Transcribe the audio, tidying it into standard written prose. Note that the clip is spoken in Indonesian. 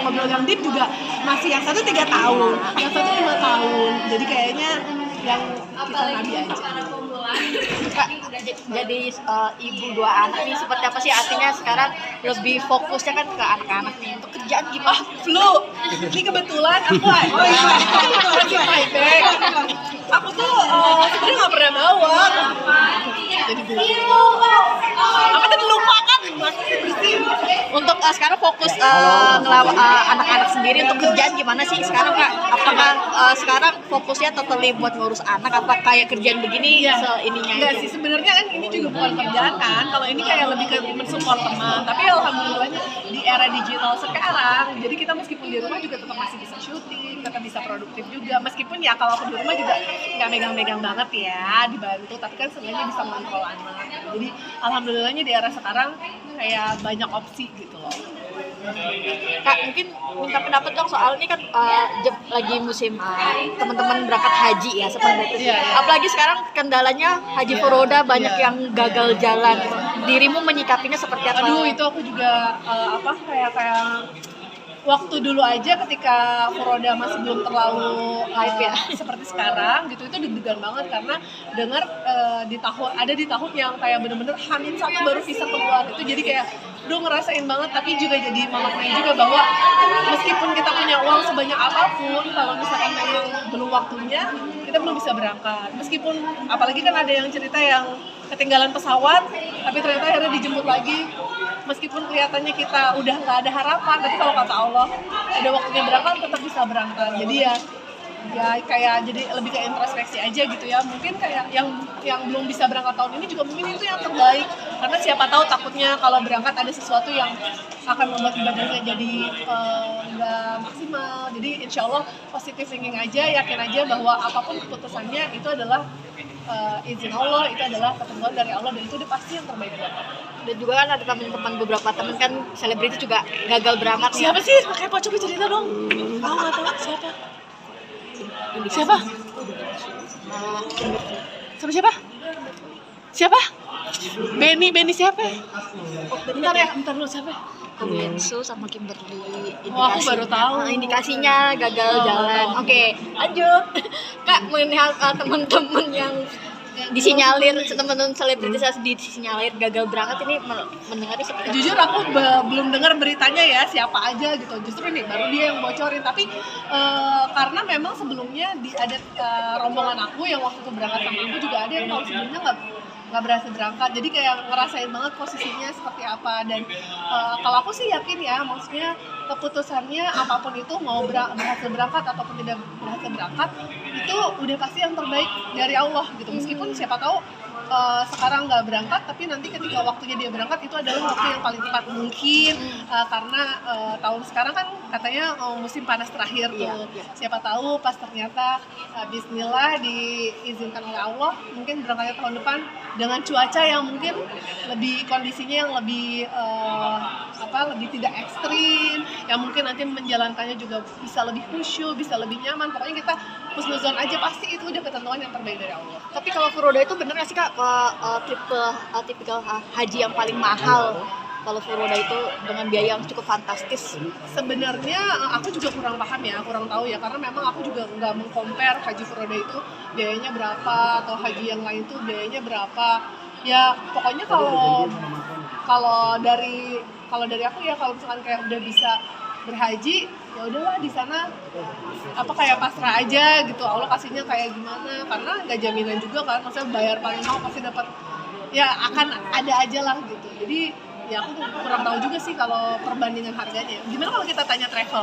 ngobrol yang deep juga masih yang satu 3 tahun, yang satu 5 tahun. Jadi kayaknya yang kita nabi aja. Kak, jadi ibu 2 anak nih seperti apa sih, artinya sekarang lebih fokusnya kan ke anak-anak nih, untuk kerjaan gimana? Flu, ini kebetulan aku lagi Taipei. Aku tuh sebenarnya nggak pernah bawa. Jadi apa tadi lupa kan? Masih bersih. Untuk sekarang fokus anak-anak sendiri untuk kerjaan gimana sih sekarang Kak? Apakah sekarang fokusnya totally buat ngurus anak, apa kayak kerjaan begini ininya enggak aja? sih, sebenarnya kan ini juga bukan kerjaan kan. Kalau ini kayak lebih ke mensupport teman. Tapi alhamdulillahnya di era digital sekarang, jadi kita meskipun di rumah juga tetap masih bisa syuting, tetap bisa produktif juga. Meskipun ya kalau aku di rumah juga nggak megang-megang banget ya, dibantu. Tapi kan sebenarnya bisa mengontrol anak. Jadi alhamdulillahnya di era sekarang kayak banyak opsi gitu loh. Kak, mungkin minta pendapat dong soal ini kan lagi musim teman-teman berangkat haji ya seperti itu. Apalagi sekarang kendalanya haji furoda banyak yang gagal jalan. Dirimu menyikapinya seperti apa? Aduh, itu aku juga kayak waktu dulu aja ketika furoda masih belum terlalu hype ya seperti sekarang gitu, itu deg-degan banget karena dengar di tahun yang kayak bener-bener H-1 baru visa keluar. Itu jadi kayak ngerasain banget, tapi juga jadi maknain juga bahwa meskipun kita punya uang sebanyak apapun, kalau misalkan memang belum waktunya, kita belum bisa berangkat. Meskipun apalagi kan ada yang cerita yang ketinggalan pesawat tapi ternyata akhirnya dijemput lagi, meskipun kelihatannya kita udah nggak ada harapan, tapi kalau kata Allah ada waktunya berangkat, tetap bisa berangkat. Jadi ya kayak jadi lebih ke introspeksi aja gitu ya. Mungkin kayak yang belum bisa berangkat tahun ini juga mungkin itu yang terbaik, karena siapa tahu takutnya kalau berangkat ada sesuatu yang akan membuat ibadahnya jadi nggak maksimal. Jadi insya Allah positive thinking aja, yakin aja bahwa apapun keputusannya itu adalah izin Allah, itu adalah ketentuan dari Allah, dan itu udah pasti yang terbaik buat kita. Dan juga kan ada teman-teman, beberapa teman kan selebriti juga gagal berangkat. Siapa sih? Makanya Pak coba cerita dong. Tahu nggak tahu siapa? Siapa? Siapa? Benny siapa? Bentar dulu siapa? Kenzo sama Kimberly. Wah, aku baru tahu. Indikasinya gagal jalan. Oke, lanjut. Kak, mengenai teman-teman yang disinyalir, teman-teman selebritis disinyalir gagal berangkat, ini mendengarnya seperti apa? Jujur aku belum dengar beritanya ya siapa aja gitu. Justru ini baru dia yang bocorin. Tapi karena memang sebelumnya ada rombongan aku yang waktu itu berangkat sama aku juga ada yang tahun sebelumnya nggak berhasil berangkat. Jadi kayak ngerasain banget posisinya seperti apa. Dan kalau aku sih yakin ya, maksudnya keputusannya apapun itu, mau berhasil berangkat ataupun tidak berhasil berangkat, itu udah pasti yang terbaik dari Allah gitu. Meskipun siapa tahu sekarang nggak berangkat, tapi nanti ketika waktunya dia berangkat itu adalah waktu yang paling tepat mungkin, karena tahun sekarang kan katanya musim panas terakhir tuh. Siapa tahu pas ternyata bismillah diizinkan oleh Allah, mungkin berangkatnya tahun depan dengan cuaca yang mungkin lebih, kondisinya yang lebih lebih tidak ekstrim, yang mungkin nanti menjalankannya juga bisa lebih khusyuk, bisa lebih nyaman. Pokoknya kita husnuzon aja, pasti itu udah ketentuan yang terbaik dari Allah. Tapi kalau furoda itu bener nggak sih Kak, tipikal haji yang paling mahal? Kalau furoda itu dengan biaya yang cukup fantastis. Sebenarnya aku juga kurang paham ya, kurang tahu ya, karena memang aku juga nggak meng-compare haji furoda itu biayanya berapa atau haji yang lain tuh biayanya berapa. Ya pokoknya kalau dari aku ya, kalau misalkan kayak udah bisa berhaji, ya udahlah di sana kayak pasrah aja gitu, Allah kasihnya kayak gimana, karena nggak jaminan juga kan, maksudnya bayar paling mahal pasti dapat, ya akan ada aja lah gitu. Jadi ya aku kurang tahu juga sih kalau perbandingan harganya. Gimana kalau kita tanya travel?